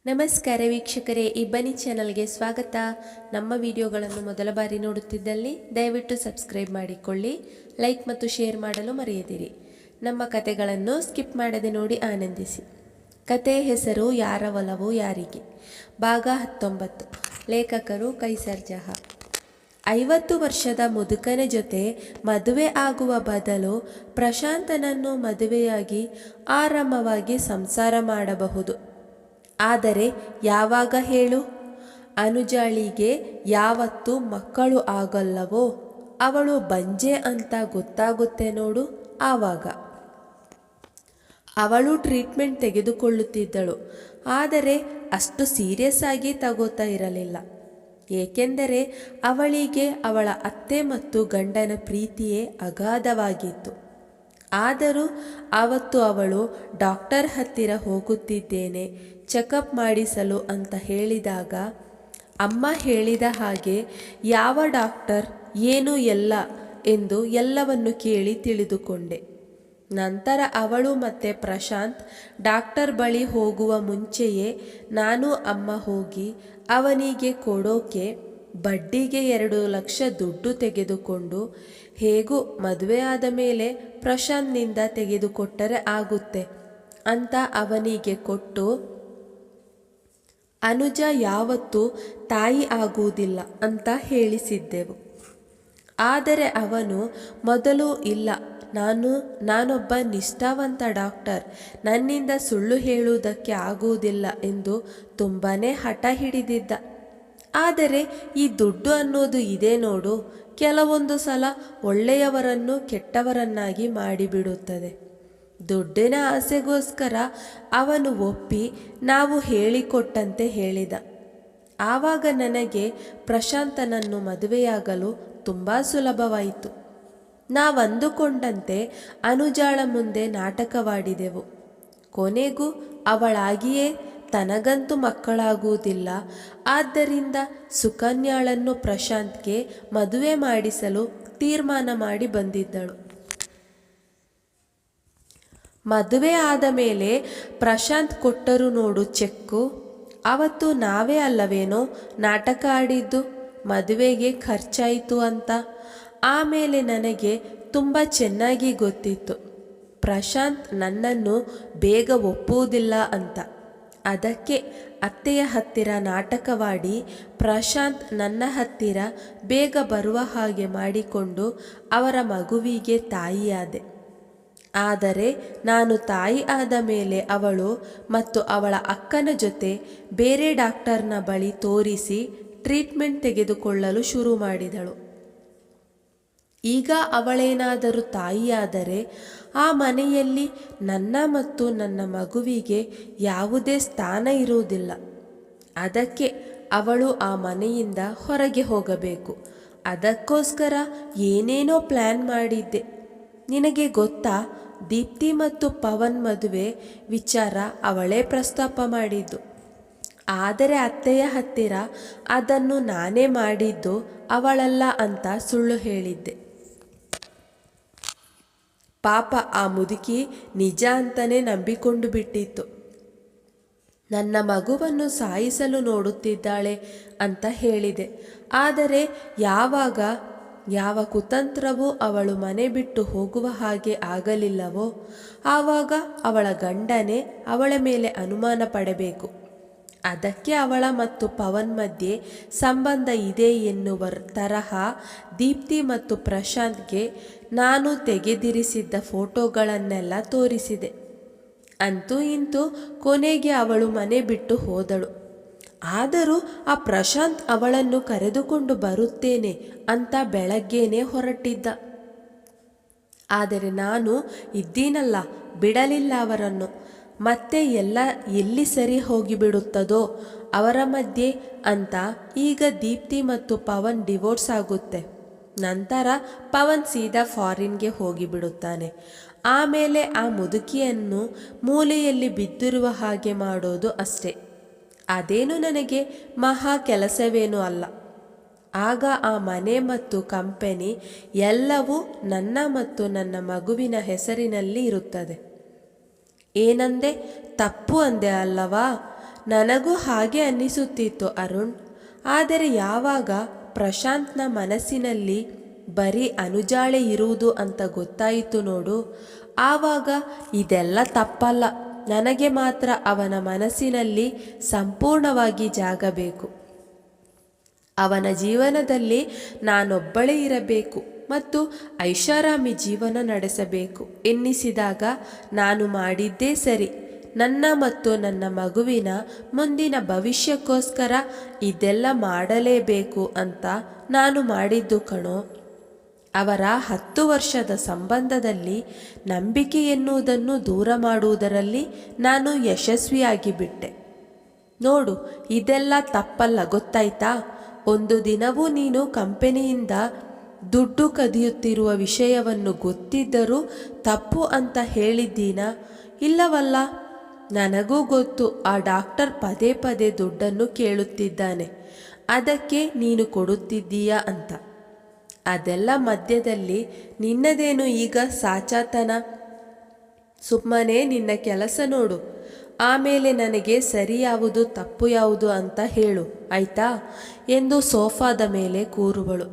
ನಮಸ್ಕಾರ ವೀಕ್ಷಕರೇ, ಇಬ್ಬನಿ ಚಾನಲ್ಗೆ ಸ್ವಾಗತ. ನಮ್ಮ ವಿಡಿಯೋಗಳನ್ನು ಮೊದಲ ಬಾರಿ ನೋಡುತ್ತಿದ್ದಲ್ಲಿ ದಯವಿಟ್ಟು ಸಬ್ಸ್ಕ್ರೈಬ್ ಮಾಡಿಕೊಳ್ಳಿ, ಲೈಕ್ ಮತ್ತು ಶೇರ್ ಮಾಡಲು ಮರೆಯದಿರಿ. ನಮ್ಮ ಕತೆಗಳನ್ನು ಸ್ಕಿಪ್ ಮಾಡದೆ ನೋಡಿ ಆನಂದಿಸಿ. ಕತೆ ಹೆಸರು ಯಾರ ಒಲವು ಯಾರಿಗೆ, ಭಾಗ 19. ಲೇಖಕರು ಕೈಸರ್ ಜಹಾ. 50 ವರ್ಷದ ಮುದುಕನ ಜೊತೆ ಮದುವೆ ಆಗುವ ಬದಲು ಪ್ರಶಾಂತನನ್ನು ಮದುವೆಯಾಗಿ ಆರಾಮವಾಗಿ ಸಂಸಾರ ಮಾಡಬಹುದು. ಆದರೆ ಯಾವಾಗ ಹೇಳು? ಅನುಜಾಳಿಗೆ ಯಾವತ್ತು ಮಕ್ಕಳು ಆಗಲ್ಲವೋ ಅವಳು ಬಂಜೆ ಅಂತ ಗೊತ್ತಾಗುತ್ತೆ ನೋಡು. ಆವಾಗ ಅವಳು ಟ್ರೀಟ್ಮೆಂಟ್ ತೆಗೆದುಕೊಳ್ಳುತ್ತಿದ್ದಳು. ಆದರೆ ಅಷ್ಟು ಸೀರಿಯಸ್ ಆಗಿ ತಗೋತಾ ಇರಲಿಲ್ಲ. ಏಕೆಂದರೆ ಅವಳಿಗೆ ಅವಳ ಅತ್ತೆ ಮತ್ತು ಗಂಡನ ಪ್ರೀತಿಯೇ ಅಗಾಧವಾಗಿತ್ತು. ಆದರೂ ಆವತ್ತು ಅವಳು ಡಾಕ್ಟರ್ ಹತ್ತಿರ ಹೋಗುತ್ತಿದ್ದೇನೆ ಚೆಕಪ್ ಮಾಡಿಸಲು ಅಂತ ಹೇಳಿದಾಗ ಅಮ್ಮ ಹೇಳಿದ ಹಾಗೆ ಯಾವ ಡಾಕ್ಟರ್ ಏನು ಎಲ್ಲ ಎಂದು ಎಲ್ಲವನ್ನು ಕೇಳಿ ತಿಳಿದುಕೊಂಡೆ. ನಂತರ ಅವಳು ಮತ್ತು ಪ್ರಶಾಂತ್ ಡಾಕ್ಟರ್ ಬಳಿ ಹೋಗುವ ಮುಂಚೆಯೇ ನಾನು ಅಮ್ಮ ಹೋಗಿ ಅವನಿಗೆ ಕೊಡೋಕೆ ಬಡ್ಡಿಗೆ 2 ಲಕ್ಷ ದುಡ್ಡು ತೆಗೆದುಕೊಂಡು, ಹೇಗೂ ಮದುವೆ ಆದ ಮೇಲೆ ಪ್ರಶಾಂತ್ನಿಂದ ತೆಗೆದುಕೊಟ್ಟರೆ ಆಗುತ್ತೆ ಅಂತ ಅವನಿಗೆ ಕೊಟ್ಟು, ಅನುಜ ಯಾವತ್ತೂ ತಾಯಿ ಆಗುವುದಿಲ್ಲ ಅಂತ ಹೇಳಿಸಿದ್ದೆವು. ಆದರೆ ಅವನು ಮೊದಲು ಇಲ್ಲ, ನಾನೊಬ್ಬ ನಿಷ್ಠಾವಂತ ಡಾಕ್ಟರ್, ನನ್ನಿಂದ ಸುಳ್ಳು ಹೇಳುವುದಕ್ಕೆ ಆಗುವುದಿಲ್ಲ ಎಂದು ತುಂಬಾ ಹಠ ಹಿಡಿದಿದ್ದ. ಆದರೆ ಈ ದುಡ್ಡು ಅನ್ನೋದು ಇದೆ ನೋಡು, ಕೆಲವೊಂದು ಸಲ ಒಳ್ಳೆಯವರನ್ನು ಕೆಟ್ಟವರನ್ನಾಗಿ ಮಾಡಿಬಿಡುತ್ತದೆ. ದುಡ್ಡಿನ ಆಸೆಗೋಸ್ಕರ ಅವನು ಒಪ್ಪಿ ನಾವು ಹೇಳಿಕೊಟ್ಟಂತೆ ಹೇಳಿದ. ಆವಾಗ ನನಗೆ ಪ್ರಶಾಂತನನ್ನು ಮದುವೆಯಾಗಲು ತುಂಬ ಸುಲಭವಾಯಿತು. ನಾವಂದುಕೊಂಡಂತೆ ಅನುಜಾಳ ಮುಂದೆ ನಾಟಕವಾಡಿದೆವು. ಕೊನೆಗೂ ಅವಳಾಗಿಯೇ ತನಗಂತೂ ಮಕ್ಕಳಾಗುವುದಿಲ್ಲ, ಆದ್ದರಿಂದ ಸುಕನ್ಯಾಳನ್ನು ಪ್ರಶಾಂತ್ಗೆ ಮದುವೆ ಮಾಡಿಸಲು ತೀರ್ಮಾನ ಮಾಡಿ ಬಂದಿದ್ದಳು. ಮದುವೆ ಆದ ಮೇಲೆ ಪ್ರಶಾಂತ್ ಕೊಟ್ಟರು ನೋಡು ಚೆಕ್ಕು, ಅವತ್ತು ನಾವೇ ಅಲ್ಲವೇನೋ ನಾಟಕ ಆಡಿದ್ದು ಮದುವೆಗೆ ಖರ್ಚಾಯಿತು ಅಂತ. ಆಮೇಲೆ ನನಗೆ ತುಂಬ ಚೆನ್ನಾಗಿ ಗೊತ್ತಿತ್ತು ಪ್ರಶಾಂತ್ ನನ್ನನ್ನು ಬೇಗ ಒಪ್ಪುವುದಿಲ್ಲ ಅಂತ. ಅದಕ್ಕೆ ಅತ್ತೆಯ ಹತ್ತಿರ ನಾಟಕವಾಡಿ ಪ್ರಶಾಂತ್ ನನ್ನ ಹತ್ತಿರ ಬೇಗ ಬರುವ ಹಾಗೆ ಮಾಡಿಕೊಂಡು ಅವರ ಮಗುವಿಗೆ ತಾಯಿಯಾದೆ. ಆದರೆ ನಾನು ತಾಯಿ ಆದ ಮೇಲೆ ಅವಳು ಮತ್ತು ಅವಳ ಅಕ್ಕನ ಜೊತೆ ಬೇರೆ ಡಾಕ್ಟರ್ನ ಬಳಿ ತೋರಿಸಿ ಟ್ರೀಟ್ಮೆಂಟ್ ತೆಗೆದುಕೊಳ್ಳಲು ಶುರು ಮಾಡಿದಳು. ಈಗ ಅವಳೇನಾದರೂ ತಾಯಿಯಾದರೆ ಆ ಮನೆಯಲ್ಲಿ ನನ್ನ ಮತ್ತು ನನ್ನ ಮಗುವಿಗೆ ಯಾವುದೇ ಸ್ಥಾನ ಇರುವುದಿಲ್ಲ. ಅದಕ್ಕೆ ಅವಳು ಆ ಮನೆಯಿಂದ ಹೊರಗೆ ಹೋಗಬೇಕು. ಅದಕ್ಕೋಸ್ಕರ ಏನೇನೋ ಪ್ಲ್ಯಾನ್ ಮಾಡಿದ್ದೆ. ನಿನಗೆ ಗೊತ್ತಾ, ದೀಪ್ತಿ ಮತ್ತು ಪವನ್ ಮದುವೆ ವಿಚಾರ ಅವಳೇ ಪ್ರಸ್ತಾಪ ಮಾಡಿದ್ದು. ಆದರೆ ಅತ್ತೆಯ ಹತ್ತಿರ ಅದನ್ನು ನಾನೇ ಮಾಡಿದ್ದು, ಅವಳಲ್ಲ ಅಂತ ಸುಳ್ಳು ಹೇಳಿದ್ದೆ. ಪಾಪ ಆ ಮುದುಕಿ ನಿಜ ಅಂತಲೇ ನಂಬಿಕೊಂಡು ಬಿಟ್ಟಿತ್ತು. ನನ್ನ ಮಗುವನ್ನು ಸಾಯಿಸಲು ನೋಡುತ್ತಿದ್ದಾಳೆ ಅಂತ ಹೇಳಿದೆ. ಆದರೆ ಯಾವ ಕುತಂತ್ರವೂ ಅವಳು ಮನೆ ಬಿಟ್ಟು ಹೋಗುವ ಹಾಗೆ ಆಗಲಿಲ್ಲವೋ ಆವಾಗ ಅವಳ ಗಂಡನೇ ಅವಳ ಮೇಲೆ ಅನುಮಾನ ಪಡಬೇಕು. ಅದಕ್ಕೆ ಅವಳ ಮತ್ತು ಪವನ್ ಮಧ್ಯೆ ಸಂಬಂಧ ಇದೆ ಎನ್ನುವ ತರಹ ದೀಪ್ತಿ ಮತ್ತು ಪ್ರಶಾಂತ್ಗೆ ನಾನು ತೆಗೆದಿರಿಸಿದ್ದ ಫೋಟೋಗಳನ್ನೆಲ್ಲ ತೋರಿಸಿದೆ. ಅಂತೂ ಇಂತೂ ಕೊನೆಗೆ ಅವಳು ಮನೆ ಬಿಟ್ಟು ಹೋದಳು. ಆದರೂ ಆ ಪ್ರಶಾಂತ್ ಅವಳನ್ನು ಕರೆದುಕೊಂಡು ಬರುತ್ತೇನೆ ಅಂತ ಬೆಳಗ್ಗೆನೇ ಹೊರಟಿದ್ದ. ಆದರೆ ನಾನು ಇದ್ದೀನಲ್ಲ, ಬಿಡಲಿಲ್ಲ ಅವರನ್ನು. ಮತ್ತೆ ಎಲ್ಲಿ ಸರಿ ಹೋಗಿಬಿಡುತ್ತದೋ ಅವರ ಮಧ್ಯೆ ಅಂತ. ಈಗ ದೀಪ್ತಿ ಮತ್ತು ಪವನ್ ಡಿವೋರ್ಸ್ ಆಗುತ್ತೆ. ನಂತರ ಪವನ್ ಸೀದಾ ಫಾರಿನ್ಗೆ ಹೋಗಿಬಿಡುತ್ತಾನೆ. ಆಮೇಲೆ ಆ ಮುದುಕಿಯನ್ನು ಮೂಲೆಯಲ್ಲಿ ಬಿದ್ದಿರುವ ಹಾಗೆ ಮಾಡೋದು ಅಷ್ಟೇ. ಅದೇನು ನನಗೆ ಮಹಾ ಕೆಲಸವೇನೂ ಅಲ್ಲ. ಆಗ ಆ ಮನೆ ಮತ್ತು ಕಂಪನಿ ಎಲ್ಲವೂ ನನ್ನ ಮತ್ತು ನನ್ನ ಮಗುವಿನ ಹೆಸರಿನಲ್ಲಿ ಇರುತ್ತದೆ. ಏನಂದೆ? ತಪ್ಪು ಅಂದೆ ಅಲ್ಲವಾ? ನನಗೂ ಹಾಗೆ ಅನ್ನಿಸುತ್ತಿತ್ತು ಅರುಣ್. ಆದರೆ ಯಾವಾಗ ಪ್ರಶಾಂತ್ನ ಮನಸ್ಸಿನಲ್ಲಿ ಬರೀ ಅನುಜಾಳೆ ಇರುವುದು ಅಂತ ಗೊತ್ತಾಯಿತು ನೋಡು, ಆವಾಗ ಇದೆಲ್ಲ ತಪ್ಪಲ್ಲ, ನನಗೆ ಮಾತ್ರ ಅವನ ಮನಸ್ಸಿನಲ್ಲಿ ಸಂಪೂರ್ಣವಾಗಿ ಜಾಗ ಬೇಕು, ಅವನ ಜೀವನದಲ್ಲಿ ನಾನೊಬ್ಬಳೇ ಇರಬೇಕು ಮತ್ತು ಐಷಾರಾಮಿ ಜೀವನ ನಡೆಸಬೇಕು ಎನ್ನಿಸಿದಾಗ ನಾನು ಮಾಡಿದ್ದೇ ಸರಿ. ನನ್ನ ಮತ್ತು ನನ್ನ ಮಗುವಿನ ಮುಂದಿನ ಭವಿಷ್ಯಕ್ಕೋಸ್ಕರ ಇದೆಲ್ಲ ಮಾಡಲೇಬೇಕು ಅಂತ ನಾನು ಮಾಡಿದ್ದು ಕಣೋ. ಅವರ 10 ವರ್ಷದ ಸಂಬಂಧದಲ್ಲಿ ನಂಬಿಕೆ ಎನ್ನುವುದನ್ನು ದೂರ ಮಾಡುವುದರಲ್ಲಿ ನಾನು ಯಶಸ್ವಿಯಾಗಿ ಬಿಟ್ಟೆ. ನೋಡು, ಇದೆಲ್ಲ ತಪ್ಪಲ್ಲ, ಗೊತ್ತಾಯ್ತಾ? ಒಂದು ದಿನವೂ ನೀನು ಕಂಪನಿಯಿಂದ ದುಡ್ಡು ಕದಿಯುತ್ತಿರುವ ವಿಷಯವನ್ನು ಗೊತ್ತಿದ್ದರೂ ತಪ್ಪು ಅಂತ ಹೇಳಿದ್ದೀನಾ? ಇಲ್ಲವಲ್ಲ. ನನಗೂ ಗೊತ್ತು ಆ ಡಾಕ್ಟರ್ ಪದೇ ಪದೇ ದುಡ್ಡನ್ನು ಕೇಳುತ್ತಿದ್ದಾನೆ, ಅದಕ್ಕೆ ನೀನು ಕೊಡುತ್ತಿದ್ದೀಯಾ ಅಂತ. ಅದೆಲ್ಲ ಮಧ್ಯದಲ್ಲಿ ನಿನ್ನದೇನು ಈಗ ಸಾಚಾತನ? ಸುಮ್ಮನೆ ನಿನ್ನ ಕೆಲಸ ನೋಡು, ಆಮೇಲೆ ನನಗೆ ಸರಿ ಯಾವುದು ತಪ್ಪು ಯಾವುದು ಅಂತ ಹೇಳು, ಆಯ್ತಾ ಎಂದು ಸೋಫಾದ ಮೇಲೆ ಕೂರುವಳು.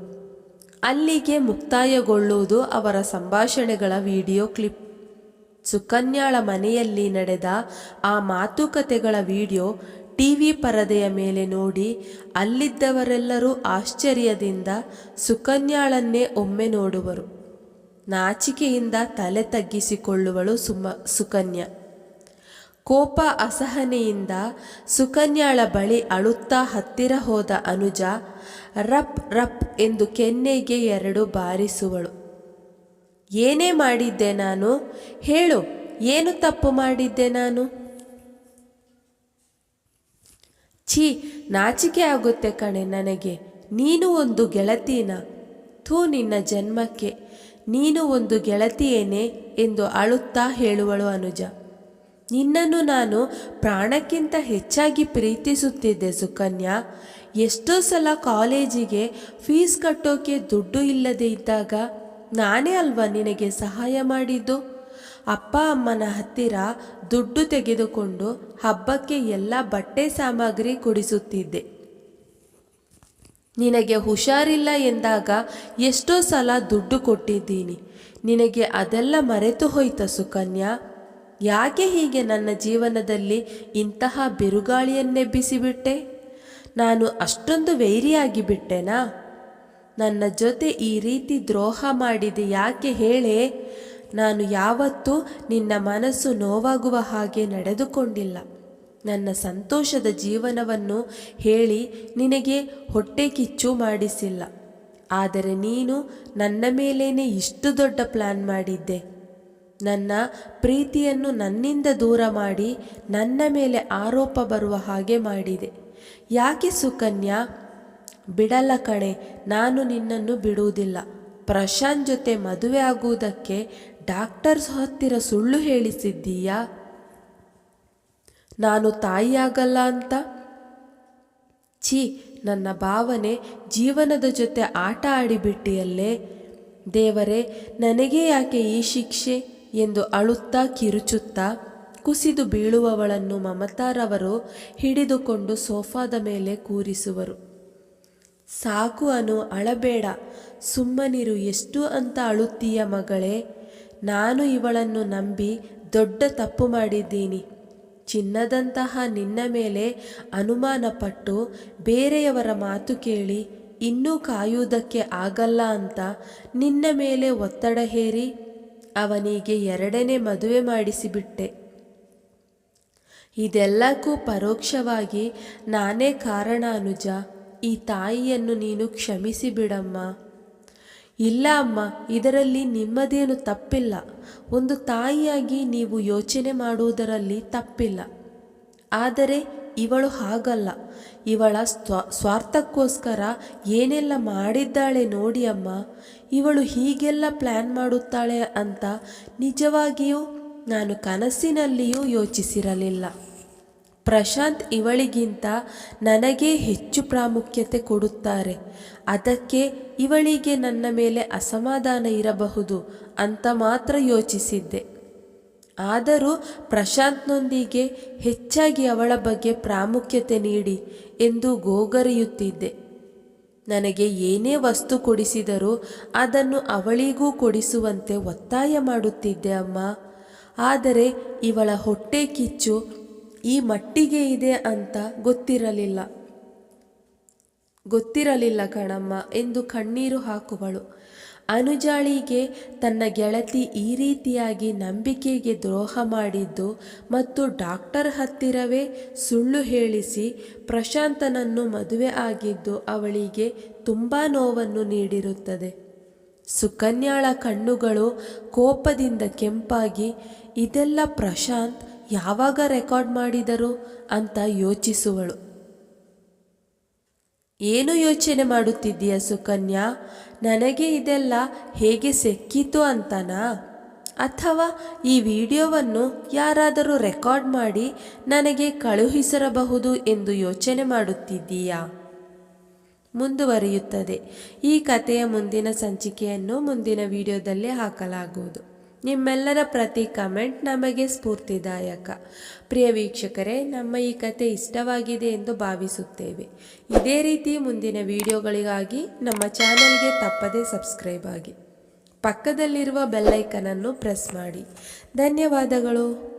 ಅಲ್ಲಿಗೆ ಮುಕ್ತಾಯಗೊಳ್ಳುವುದು ಅವರ ಸಂಭಾಷಣೆಗಳ ವಿಡಿಯೋ ಕ್ಲಿಪ್. ಸುಕನ್ಯಾಳ ಮನೆಯಲ್ಲಿ ನಡೆದ ಆ ಮಾತುಕತೆಗಳ ವಿಡಿಯೋ ಟಿವಿ ಪರದೆಯ ಮೇಲೆ ನೋಡಿ ಅಲ್ಲಿದ್ದವರೆಲ್ಲರೂ ಆಶ್ಚರ್ಯದಿಂದ ಸುಕನ್ಯಾಳನ್ನೇ ಒಮ್ಮೆ ನೋಡುವರು. ನಾಚಿಕೆಯಿಂದ ತಲೆ ತಗ್ಗಿಸಿಕೊಳ್ಳುವಳು ಸುಕನ್ಯಾ. ಕೋಪ ಅಸಹನೆಯಿಂದ ಸುಕನ್ಯಾಳ ಬಳಿ ಅಳುತ್ತಾ ಹತ್ತಿರ ಹೋದ ಅನುಜ ರಪ್ ರಪ್ ಎಂದು ಕೆನ್ನೆಗೆ 2 ಬಾರಿಸುವಳು. ಏನೇ ಮಾಡಿದ್ದೆ ನಾನು? ಹೇಳು, ಏನು ತಪ್ಪು ಮಾಡಿದ್ದೆ ನಾನು? ಛೀ, ನಾಚಿಕೆ ಆಗುತ್ತೆ ಕಣೆ ನನಗೆ. ನೀನು ಒಂದು ಗೆಳತಿನ? ಥೂ, ನಿನ್ನ ಜನ್ಮಕ್ಕೆ ನೀನು ಒಂದು ಗೆಳತಿಯೇನೆ ಎಂದು ಅಳುತ್ತಾ ಹೇಳುವಳು ಅನುಜ. ನಿನ್ನನ್ನು ನಾನು ಪ್ರಾಣಕ್ಕಿಂತ ಹೆಚ್ಚಾಗಿ ಪ್ರೀತಿಸುತ್ತಿದ್ದೆ ಸುಕನ್ಯಾ. ಎಷ್ಟೋ ಸಲ ಕಾಲೇಜಿಗೆ ಫೀಸ್ ಕಟ್ಟೋಕೆ ದುಡ್ಡು ಇಲ್ಲದೆ ಇದ್ದಾಗ ನಾನೇ ಅಲ್ವಾ ನಿನಗೆ ಸಹಾಯ ಮಾಡಿದ್ದು. ಅಪ್ಪ ಅಮ್ಮನ ಹತ್ತಿರ ದುಡ್ಡು ತೆಗೆದುಕೊಂಡು ಹಬ್ಬಕ್ಕೆ ಎಲ್ಲ ಬಟ್ಟೆ ಸಾಮಗ್ರಿ ಕೊಡಿಸುತ್ತಿದ್ದೆ. ನಿನಗೆ ಹುಷಾರಿಲ್ಲ ಎಂದಾಗ ಎಷ್ಟೋ ಸಲ ದುಡ್ಡು ಕೊಟ್ಟಿದ್ದೀನಿ. ನಿನಗೆ ಅದೆಲ್ಲ ಮರೆತು ಹೋಯ್ತ ಸುಕನ್ಯಾ? ಯಾಕೆ ಹೀಗೆ ನನ್ನ ಜೀವನದಲ್ಲಿ ಇಂತಹ ಬಿರುಗಾಳಿಯನ್ನೆಬ್ಬಿಸಿಬಿಟ್ಟೆ? ನಾನು ಅಷ್ಟೊಂದು ವೈರಿಯಾಗಿ ಬಿಟ್ಟೆನಾ? ನನ್ನ ಜೊತೆ ಈ ರೀತಿ ದ್ರೋಹ ಮಾಡಿದೆ ಯಾಕೆ ಹೇಳೇ? ನಾನು ಯಾವತ್ತೂ ನಿನ್ನ ಮನಸ್ಸು ನೋವಾಗುವ ಹಾಗೆ ನಡೆದುಕೊಂಡಿಲ್ಲ. ನನ್ನ ಸಂತೋಷದ ಜೀವನವನ್ನು ಹೇಳಿ ನಿನಗೆ ಹೊಟ್ಟೆ ಕಿಚ್ಚು ಮಾಡಿಸಿಲ್ಲ. ಆದರೆ ನೀನು ನನ್ನ ಮೇಲೇನೆ ಇಷ್ಟು ದೊಡ್ಡ ಪ್ಲ್ಯಾನ್ ಮಾಡಿದ್ದೆ. ನನ್ನ ಪ್ರೀತಿಯನ್ನು ನನ್ನಿಂದ ದೂರ ಮಾಡಿ ನನ್ನ ಮೇಲೆ ಆರೋಪ ಬರುವ ಹಾಗೆ ಮಾಡಿದೆ. ಯಾಕೆ ಸುಕನ್ಯಾ? ಬಿಡಲ್ಲ ಕಣೆ, ನಾನು ನಿನ್ನನ್ನು ಬಿಡುವುದಿಲ್ಲ. ಪ್ರಶಾಂತ್ ಜೊತೆ ಮದುವೆ ಆಗುವುದಕ್ಕೆ ಡಾಕ್ಟರ್ಸ್ ಹತ್ತಿರ ಸುಳ್ಳು ಹೇಳಿಸಿದ್ದೀಯಾ? ನಾನು ತಾಯಿಯಾಗಲ್ಲ ಅಂತ? ಛೀ, ನನ್ನ ಭಾವನೆ ಜೀವನದ ಜೊತೆ ಆಟ ಆಡಿಬಿಟ್ಟಿಯಲ್ಲೇ. ದೇವರೇ, ನನಗೇ ಯಾಕೆ ಈ ಶಿಕ್ಷೆ ಎಂದು ಅಳುತ್ತಾ ಕಿರುಚುತ್ತಾ ಕುಸಿದು ಬೀಳುವವಳನ್ನು ಮಮತಾರವರು ಹಿಡಿದುಕೊಂಡು ಸೋಫಾದ ಮೇಲೆ ಕೂರಿಸುವರು. ಸಾಕು ಅನು, ಅಳಬೇಡ, ಸುಮ್ಮನಿರು. ಎಷ್ಟು ಅಂತ ಅಳುತ್ತೀಯ ಮಗಳೇ? ನಾನು ಇವಳನ್ನು ನಂಬಿ ದೊಡ್ಡ ತಪ್ಪು ಮಾಡಿದ್ದೀನಿ. ಚಿನ್ನದಂತಹ ನಿನ್ನ ಮೇಲೆ ಅನುಮಾನ ಪಟ್ಟು ಬೇರೆಯವರ ಮಾತು ಕೇಳಿ ಇನ್ನೂ ಕಾಯುವುದಕ್ಕೆ ಆಗಲ್ಲ ಅಂತ ನಿನ್ನ ಮೇಲೆ ಒತ್ತಡ ಹೇರಿ ಅವನಿಗೆ 2ನೇ ಮದುವೆ ಮಾಡಿಸಿಬಿಟ್ಟೆ. ಇದೆಲ್ಲಕ್ಕೂ ಪರೋಕ್ಷವಾಗಿ ನಾನೇ ಕಾರಣ ಅನುಜ. ಈ ತಾಯಿಯನ್ನು ನೀನು ಕ್ಷಮಿಸಿ ಬಿಡಮ್ಮ. ಇಲ್ಲ ಅಮ್ಮ, ಇದರಲ್ಲಿ ನಿಮ್ಮದೇನು ತಪ್ಪಿಲ್ಲ. ಒಂದು ತಾಯಿಯಾಗಿ ನೀವು ಯೋಚನೆ ಮಾಡುವುದರಲ್ಲಿ ತಪ್ಪಿಲ್ಲ. ಆದರೆ ಇವಳು ಹಾಗಲ್ಲ. ಇವಳ ಸ್ವಾರ್ಥಕ್ಕೋಸ್ಕರ ಏನೆಲ್ಲ ಮಾಡಿದ್ದಾಳೆ ನೋಡಿ ಅಮ್ಮ. ಇವಳು ಹೀಗೆಲ್ಲ ಪ್ಲ್ಯಾನ್ ಮಾಡುತ್ತಾಳೆ ಅಂತ ನಿಜವಾಗಿಯೂ ನಾನು ಕನಸಿನಲ್ಲಿಯೂ ಯೋಚಿಸಿರಲಿಲ್ಲ. ಪ್ರಶಾಂತ್ ಇವಳಿಗಿಂತ ನನಗೇ ಹೆಚ್ಚು ಪ್ರಾಮುಖ್ಯತೆ ಕೊಡುತ್ತಾರೆ. ಅದಕ್ಕೆ ಇವಳಿಗೆ ನನ್ನ ಮೇಲೆ ಅಸಮಾಧಾನ ಇರಬಹುದು ಅಂತ ಮಾತ್ರ ಯೋಚಿಸಿದ್ದೆ. ಆದರೂ ಪ್ರಶಾಂತ್ನೊಂದಿಗೆ ಹೆಚ್ಚಾಗಿ ಅವಳ ಬಗ್ಗೆ ಪ್ರಾಮುಖ್ಯತೆ ನೀಡಿ ಎಂದು ಗೋಗರೆಯುತ್ತಿದ್ದೆ. ನನಗೆ ಏನೇ ವಸ್ತು ಕೊಡಿಸಿದರೂ ಅದನ್ನು ಅವಳಿಗೂ ಕೊಡಿಸುವಂತೆ ಒತ್ತಾಯ ಮಾಡುತ್ತಿದ್ದೆ ಅಮ್ಮ. ಆದರೆ ಇವಳ ಹೊಟ್ಟೆ ಕಿಚ್ಚು ಈ ಮಟ್ಟಿಗೆ ಇದೆ ಅಂತ ಗೊತ್ತಿರಲಿಲ್ಲ ಕಣಮ್ಮ ಎಂದು ಕಣ್ಣೀರು ಹಾಕುವಳು. ಅನುಜಾಳಿಗೆ ತನ್ನ ಗೆಳತಿ ಈ ರೀತಿಯಾಗಿ ನಂಬಿಕೆಗೆ ದ್ರೋಹ ಮಾಡಿದ್ದು ಮತ್ತು ಡಾಕ್ಟರ್ ಹತ್ತಿರವೇ ಸುಳ್ಳು ಹೇಳಿಸಿ ಪ್ರಶಾಂತನನ್ನು ಮದುವೆ ಆಗಿದ್ದು ಅವಳಿಗೆ ತುಂಬ ನೋವನ್ನು ನೀಡಿರುತ್ತದೆ. ಸುಕನ್ಯಾಳ ಕಣ್ಣುಗಳು ಕೋಪದಿಂದ ಕೆಂಪಾಗಿ ಇದೆಲ್ಲ ಪ್ರಶಾಂತ್ ಯಾವಾಗ ರೆಕಾರ್ಡ್ ಮಾಡಿದರು ಅಂತ ಯೋಚಿಸುವಳು. ಏನು ಯೋಚನೆ ಮಾಡುತ್ತಿದ್ದೀಯ ಸುಕನ್ಯಾ? ನನಗೆ ಇದೆಲ್ಲ ಹೇಗೆ ಸಿಕ್ಕಿತು ಅಂತನಾ? ಅಥವಾ ಈ ವಿಡಿಯೋವನ್ನು ಯಾರಾದರೂ ರೆಕಾರ್ಡ್ ಮಾಡಿ ನನಗೆ ಕಳುಹಿಸಿರಬಹುದು ಎಂದು ಯೋಚನೆ ಮಾಡುತ್ತಿದ್ದೀಯಾ? ಮುಂದುವರಿಯುತ್ತದೆ. ಈ ಕಥೆಯ ಮುಂದಿನ ಸಂಚಿಕೆಯನ್ನು ಮುಂದಿನ ವಿಡಿಯೋದಲ್ಲೇ ಹಾಕಲಾಗುವುದು. ನಿಮ್ಮೆಲ್ಲರ ಪ್ರತಿ ಕಮೆಂಟ್ ನಮಗೆ ಸ್ಫೂರ್ತಿದಾಯಕ. ಪ್ರಿಯ ವೀಕ್ಷಕರೇ, ನಮ್ಮ ಈ ಕತೆ ಇಷ್ಟವಾಗಿದೆ ಎಂದು ಭಾವಿಸುತ್ತೇವೆ. ಇದೇ ರೀತಿ ಮುಂದಿನ ವಿಡಿಯೋಗಳಿಗಾಗಿ ನಮ್ಮ ಚಾನೆಲ್ಗೆ ತಪ್ಪದೇ ಸಬ್ಸ್ಕ್ರೈಬ್ ಆಗಿ. ಪಕ್ಕದಲ್ಲಿರುವ ಬೆಲ್ ಐಕನ್ ಅನ್ನು ಪ್ರೆಸ್ ಮಾಡಿ. ಧನ್ಯವಾದಗಳು.